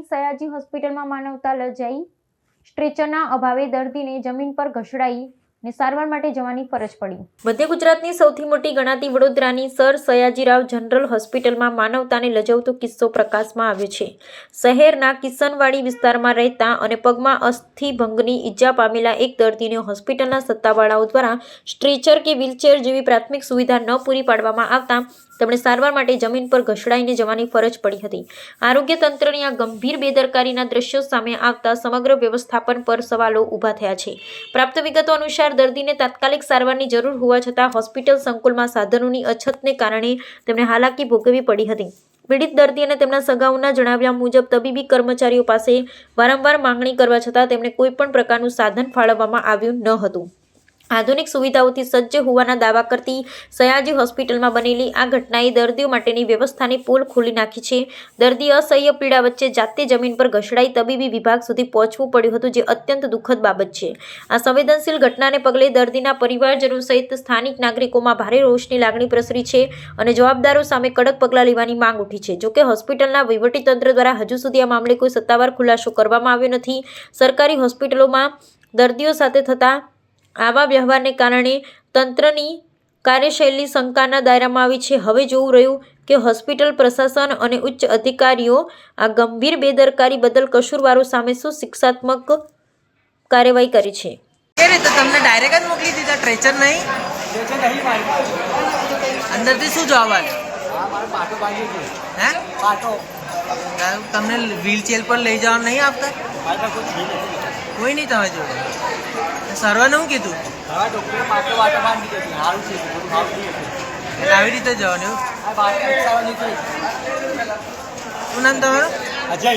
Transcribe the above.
વડોદરાની સયાજી હોસ્પિટલમાં માનવતા લજાઈ। સ્ટ્રેચરના અભાવે દર્દીને જમીન પર ઘસડાઈ ને સારવાર માટે જવાની ફરજ પડી। મધ્ય ગુજરાતની સૌથી મોટી ગણાતી વડોદરાની સર સયાજીરાવ જનરલ હોસ્પિટલમાં માનવતાને લજાવતો કિસ્સો પ્રકાશમાં આવ્યો છે। શહેરના કિશનવાડી વિસ્તારમાં રહેતા અને પગમાં અસ્થિભંગની ઈજા પામેલા એક દર્દીને હોસ્પિટલના સત્તાવાળાઓ દ્વારા સ્ટ્રેચર કે વ્હીલચેર જેવી પ્રાથમિક સુવિધા ન પૂરી પાડવામાં આવતા તેમણે સારવાર માટે જમીન પર ઘસડાઈને જવાની ફરજ પડી હતી। આરોગ્ય તંત્રની આ ગંભીર બેદરકારીના દ્રશ્યો સામે આવતા સમગ્ર વ્યવસ્થાપન પર સવાલો ઊભા થયા છે। પ્રાપ્ત વિગતો અનુસાર દર્દીને તાત્કાલિક સારવારની જરૂર હોવા છતાં હોસ્પિટલ સંકુલમાં સાધનોની અછતને કારણે તેમને હાલાકી ભોગવવી પડી હતી। પીડિત દર્દી અને તેમના સગાઓના જણાવ્યા મુજબ તબીબી કર્મચારીઓ પાસે વારંવાર માંગણી કરવા છતાં તેમને કોઈ પણ પ્રકારનું સાધન ફાળવવામાં આવ્યું ન હતું। આધુનિક સુવિધાઓથી સજ્જ હોવાના દાવા કરતી સયાજી હોસ્પિટલમાં બનેલી આ ઘટનાએ દર્દીઓ માટેની વ્યવસ્થાની પોલ ખોલી નાખી છે। દર્દી અસહ્ય પીડા વચ્ચે જાતે જમીન પર ઘસડાઈ તબીબી વિભાગ સુધી પહોંચવું પડ્યું હતું, જે અત્યંત દુઃખદ બાબત છે। આ સંવેદનશીલ ઘટનાને પગલે દર્દીના પરિવારજનો સહિત સ્થાનિક નાગરિકોમાં ભારે રોષની લાગણી પ્રસરી છે અને જવાબદારો સામે કડક પગલાં લેવાની માંગ ઉઠી છે। જોકે હોસ્પિટલના વહીવટીતંત્ર દ્વારા હજુ સુધી આ મામલે કોઈ સત્તાવાર ખુલાસો કરવામાં આવ્યો નથી। સરકારી હોસ્પિટલોમાં દર્દીઓ સાથે થતા આવા વ્યવહારને કારણે તંત્રની કાર્યશૈલી શંકાના દાયરામાં આવી છે। હવે જોવું રહ્યું કે હોસ્પિટલ પ્રશાસન અને ઉચ્ચ અધિકારીઓ આ ગંભીર બેદરકારી બદલ કસૂરવારો સામે શું શિક્ષાત્મક કાર્યવાહી કરી છે। કે રીતે તમને ડાયરેક્ટ જ મોકલી દીધા? ટ્રેચર નહીં અંદરથી શું જવાબ આવ્યો? હે તમને વ્હીલચેર પર લઈ જવા નહીં આપતા? કોઈ નહીં તમે જોડે? સર્વને શું કીધું? આવી રીતે જવાનું? શું નામ તમારું? અજય।